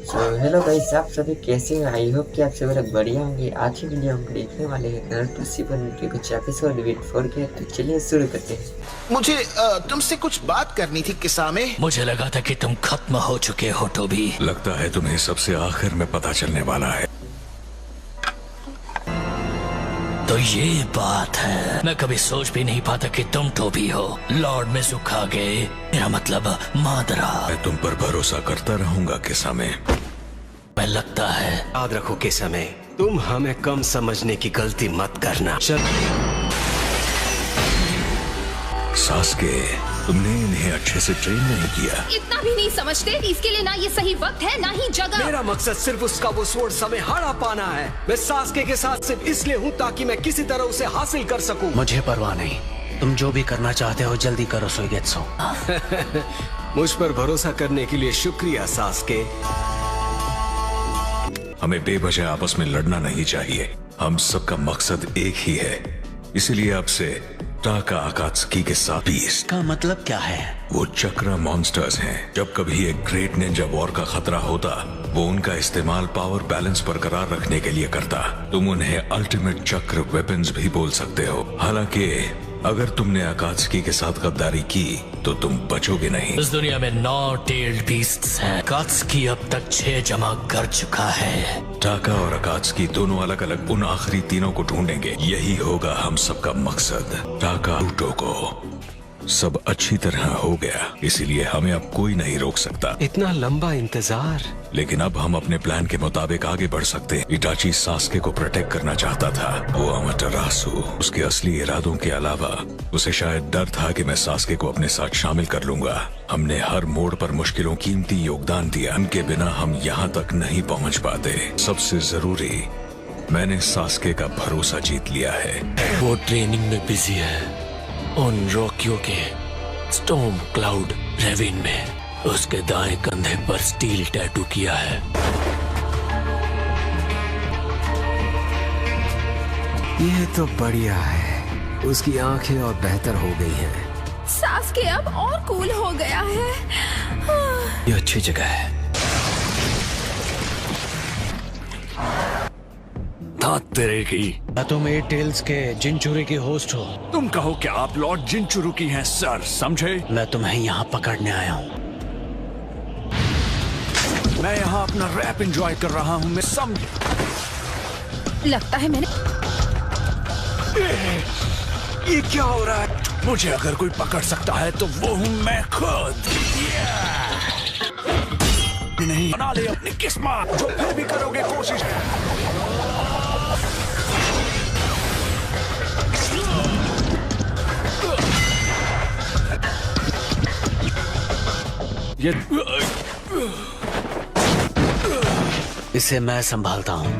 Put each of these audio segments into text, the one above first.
So hello guys, आप सभी कैसे हैं? आई होप कि आप सभी लोग बढ़िया होंगे। आज की वीडियो हम देखने वाले हैं नारुतो शिपुडेन के कुछ एपिसोड विद 4K। तो चलिए शुरू करते हैं। मुझे तुमसे कुछ बात करनी थी किस्सा में। मुझे लगा था कि तुम खत्म हो चुके हो टोबी। लगता है तुम्हें सबसे आखिर में पता चलने वाला है। तो ये बात है, मैं कभी सोच भी नहीं पाता कि तुम टोबी हो। लॉर्ड में सुखा गए, मेरा मतलब मादरा। मैं तुम पर भरोसा करता रहूंगा किस्सा में। मैं लगता है याद रखो के समय तुम हमें कम समझने की गलती मत करना। सास्के, तुमने इन्हें अच्छे से ट्रेन नहीं किया। इतना भी नहीं समझते। इसके लिए ना ये सही वक्त है ना ही जगह। मेरा मकसद सिर्फ उसका वो स्वord समय हारा पाना है। मैं सास्के के साथ सिर्फ इसलिए हूँ ताकि मैं किसी तरह उसे हासिल कर सकूं। मुझे परवाह नहीं, तुम जो भी करना चाहते हो जल्दी करो सोइगेत्सु। मुझ पर भरोसा करने के लिए शुक्रिया सास्के। हमें बेवजह आपस में लड़ना नहीं चाहिए। हम सबका मकसद एक ही है। इसीलिए आपसे टाका अकात्सुकी के साथ बीस का मतलब क्या है? वो चक्रा मॉन्स्टर्स हैं। जब कभी एक ग्रेट निंजा वॉर का खतरा होता, वो उनका इस्तेमाल पावर बैलेंस बरकरार रखने के लिए करता। तुम उन्हें अल्टीमेट चक्र वेपन्स भी बोल सकते हो। हालांकि अगर तुमने अकात्सुकी के साथ गद्दारी की तो तुम बचोगे नहीं। इस दुनिया में 9 टेल्ड बीस्ट्स हैं। अकात्सुकी अब तक 6 जमा कर चुका है। टाका और अकात्सुकी दोनों अलग अलग उन आखिरी तीनों को ढूंढेंगे। यही होगा हम सबका मकसद। टाका रूटो को सब अच्छी तरह हो गया, इसीलिए हमें अब कोई नहीं रोक सकता। इतना लंबा इंतजार। लेकिन अब हम अपने प्लान के मुताबिक आगे बढ़ सकते हैं। इटाची सास्के को प्रोटेक्ट करना चाहता था। वो अमाटेरासु, उसके असली इरादों के अलावा उसे शायद डर था कि मैं सास्के को अपने साथ शामिल कर लूंगा। हमने हर मोड़ पर मुश्किलों कीमती योगदान दिया। उनके बिना हम यहाँ तक नहीं पहुँच पाते। सबसे जरूरी, मैंने सास्के का भरोसा जीत लिया है। वो ट्रेनिंग में बिजी है उन रॉकियों के स्टॉर्म क्लाउड रेविन में। उसके दाएं कंधे पर स्टील टैटू किया है। ये तो बढ़िया है। उसकी आंखें और बेहतर हो गई हैं। सास्के अब और कूल हो गया है। ये अच्छी जगह है। तेरे की क्या तुम 8 टेल्स के जिनचुरी की होस्ट हो? तुम कहो क्या आप लॉर्ड जिनचुरू की हैं सर, समझे? मैं तुम्हें यहाँ पकड़ने आया हूँ। मैं यहाँ अपना रैप एंजॉय कर रहा हूँ। मैं लगता है मैंने ये क्या हो रहा है? मुझे अगर कोई पकड़ सकता है तो वो हूँ मैं खुद। नहीं बना ले अपनी किस्मत, जो फिर भी करोगे कोशिश। ये इसे मैं संभालता हूँ।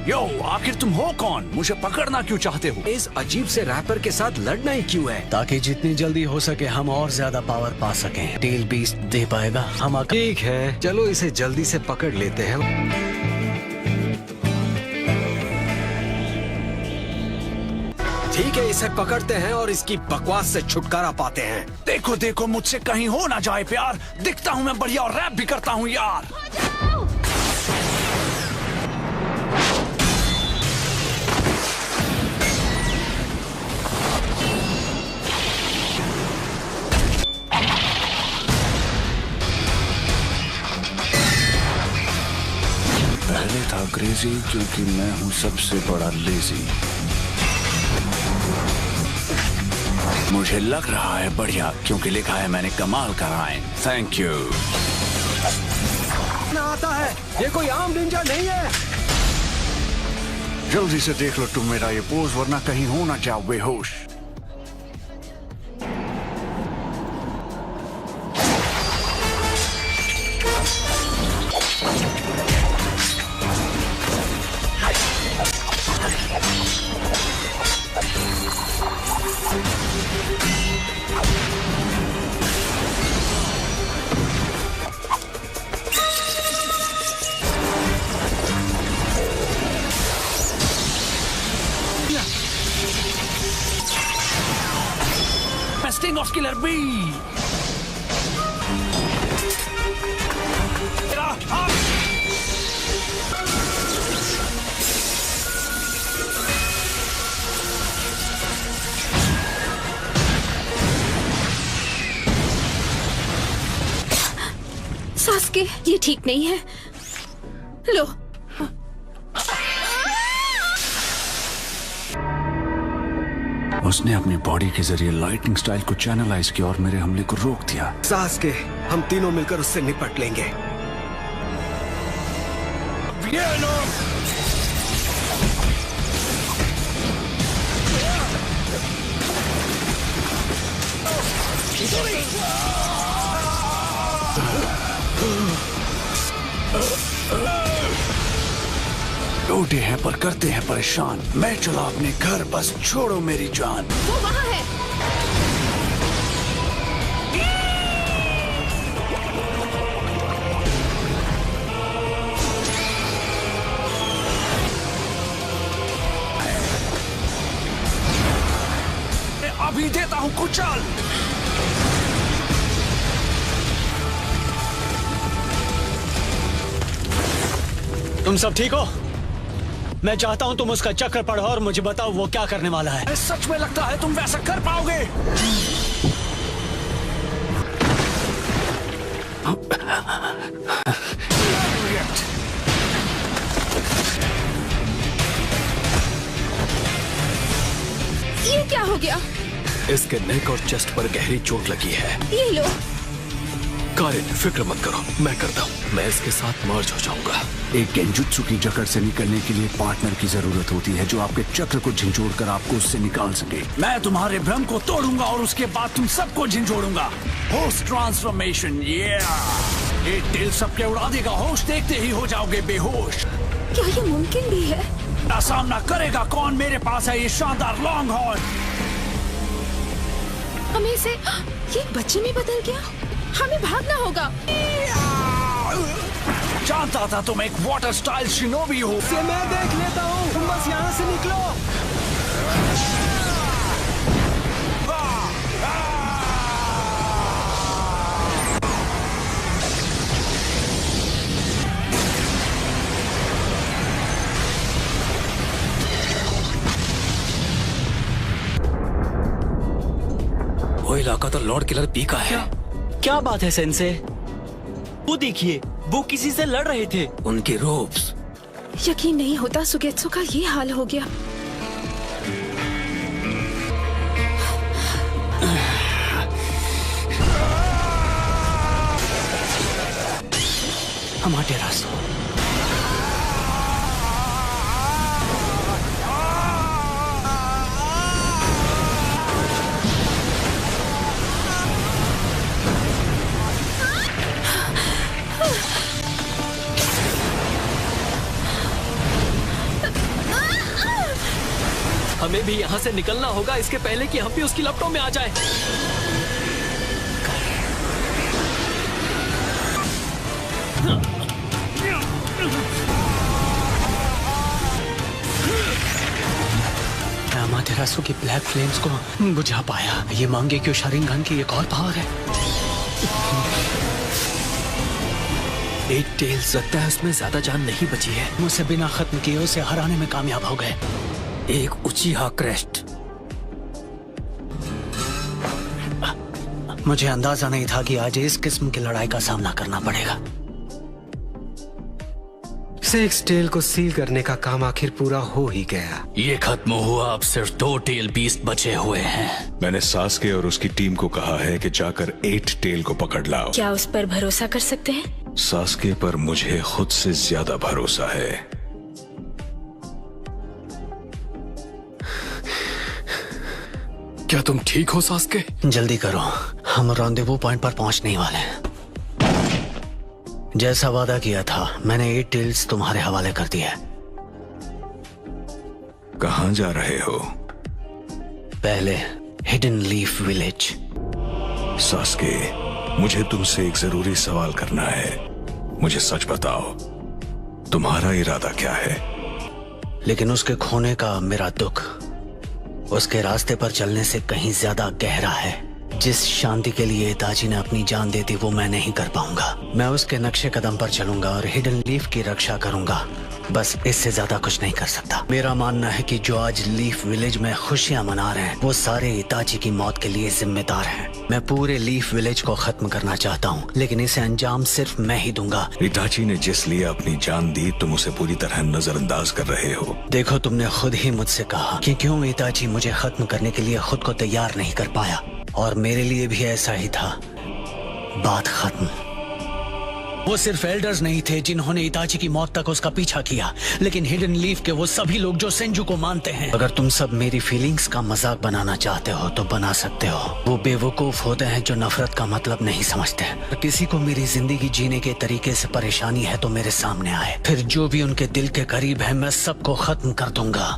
यो, आखिर तुम हो कौन? मुझे पकड़ना क्यों चाहते हो? इस अजीब से रैपर के साथ लड़ना ही क्यों है? ताकि जितनी जल्दी हो सके हम और ज्यादा पावर पा सकें। टेल बीस्ट दे पाएगा हम। ठीक है, चलो इसे जल्दी से पकड़ लेते हैं। ठीक है, इसे पकड़ते हैं और इसकी बकवास से छुटकारा पाते हैं। देखो देखो, मुझसे कहीं हो ना जाए प्यार। दिखता हूँ मैं बढ़िया और रैप भी करता हूँ यार। पहले था क्रेजी क्योंकि मैं हूँ सबसे बड़ा लेजी। मुझे लग रहा है बढ़िया क्योंकि लिखा है मैंने कमाल का राइम। Thank you. ना आता है, ये कोई आम निंजा नहीं है। जल्दी से देख लो तुम मेरा ये पोज, वरना कहीं हो ना जाओ बेहोश। King of killer Bee. Sasuke, ये ठीक नहीं है। लो। उसने अपनी बॉडी के जरिए लाइटनिंग स्टाइल को चैनलाइज किया और मेरे हमले को रोक दिया। सास्के, हम तीनों मिलकर उससे निपट लेंगे। टूटे हैं पर करते हैं परेशान। मैं चला अपने घर, बस छोड़ो मेरी जान। वो वहाँ है। मैं अभी देता हूँ कुचल। तुम सब ठीक हो? मैं चाहता हूं तुम उसका चक्कर पढ़ो और मुझे बताओ वो क्या करने वाला है। सच में लगता है तुम वैसा कर पाओगे? ये क्या हो गया? इसके नेक और चेस्ट पर गहरी चोट लगी है। ये लो। कारिन, फिक्र मत करो, मैं करता हूँ। मैं इसके साथ मर्ज हो जाऊंगा। एक गेंजुत्सु की जकड़ से निकलने के लिए पार्टनर की जरूरत होती है जो आपके चक्र को झिंझोड़ कर आपको उससे निकाल सके। मैं तुम्हारे भ्रम को तोड़ूंगा और उसके बाद तुम सबको झिंझोड़ूंगा। Host transformation. ये टेल सबके उड़ा देगा। होश देखते ही हो जाओगे बेहोश। क्या ये मुमकिन भी है? ना सामना करेगा कौन? मेरे पास है ये शानदार लॉन्ग हॉर्न। हमें इसे ये एक बच्चे में बदल गया। हमें भागना होगा। जानता था तुम एक वाटर स्टाइल शिनोबी हो। इसे मैं देख लेता हूँ, तुम बस यहाँ से निकलो। वो इलाका तो लॉर्ड किलर बी का है। क्या बात है सेंसे? वो देखिए, वो किसी से लड़ रहे थे। उनकी रोप्स। यकीन नहीं होता सुगेत्सु का ये हाल हो गया। अमाटेरासु। हमें भी यहाँ से निकलना होगा इसके पहले कि हम भी उसकी लपटों में आ जाए। अमाटेरासु की ब्लैक फ्लेम्स को बुझा पाया। ये मांगेक्यो शारिंगान की एक और पावर है। एक टेल लगता है उसमें ज्यादा जान नहीं बची है। मुझसे बिना खत्म किए उसे हराने में कामयाब हो गए। एक उचीहा क्रेस्ट। मुझे अंदाजा नहीं था कि आज इस किस्म की लड़ाई का सामना करना पड़ेगा। सिक्स टेल को सील करने का काम आखिर पूरा हो ही गया। ये खत्म हुआ, अब सिर्फ 2 टेल बीस्ट बचे हुए हैं। मैंने सास्के और उसकी टीम को कहा है कि जाकर 8 टेल को पकड़ लाओ। क्या उस पर भरोसा कर सकते हैं? सास्के पर मुझे खुद से ज्यादा भरोसा है। क्या तुम ठीक हो सास्के? जल्दी करो, हम रॉन्डेवू पॉइंट पर पहुंचने वाले हैं। जैसा वादा किया था, मैंने 8 टेल्स तुम्हारे हवाले कर दिया। कहां जा रहे हो? पहले हिडन लीफ विलेज। सास्के, मुझे तुमसे एक जरूरी सवाल करना है। मुझे सच बताओ, तुम्हारा इरादा क्या है? लेकिन उसके खोने का मेरा दुख उसके रास्ते पर चलने से कहीं ज्यादा गहरा है। जिस शांति के लिए इताची ने अपनी जान दी थी वो मैं नहीं कर पाऊंगा। मैं उसके नक्शे कदम पर चलूंगा और हिडन लीफ की रक्षा करूंगा, बस इससे ज्यादा कुछ नहीं कर सकता। मेरा मानना है कि जो आज लीफ विलेज में खुशियां मना रहे हैं वो सारे इताची की मौत के लिए जिम्मेदार हैं। मैं पूरे लीफ विलेज को खत्म करना चाहता हूँ, लेकिन इसे अंजाम सिर्फ मैं ही दूंगा। इताची ने जिस लिए अपनी जान दी तुम उसे पूरी तरह नजरअंदाज कर रहे हो। देखो, तुमने खुद ही मुझसे कहा कि क्यों इताची मुझे खत्म करने के लिए खुद को तैयार नहीं कर पाया, और मेरे लिए भी ऐसा ही था। बात खत्म। वो सिर्फ एल्डर्स नहीं थे जिन्होंने इताची की मौत तक उसका पीछा किया, लेकिन हिडन लीफ के वो सभी लोग जो सेंजू को मानते हैं। अगर तुम सब मेरी फीलिंग्स का मजाक बनाना चाहते हो तो बना सकते हो। वो बेवकूफ होते हैं जो नफरत का मतलब नहीं समझते। अगर किसी को मेरी जिंदगी जीने के तरीके से परेशानी है तो मेरे सामने आए, फिर जो भी उनके दिल के करीब है मैं सबको खत्म कर दूंगा।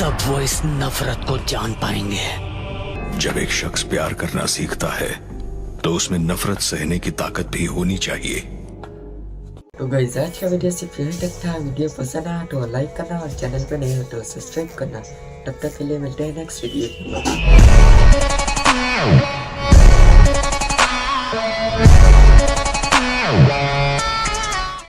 तब वो इस नफरत को जान पाएंगे। जब एक शख्स प्यार करना सीखता है तो उसमें नफरत सहने की ताकत भी होनी चाहिए। तो गाइस, आज का वीडियो सिर्फ यहीं तक था। वीडियो पसंद आया तो लाइक करना और चैनल पे नहीं हो तो सब्सक्राइब करना। तब तक के लिए मिलते हैं नेक्स्ट वीडियो।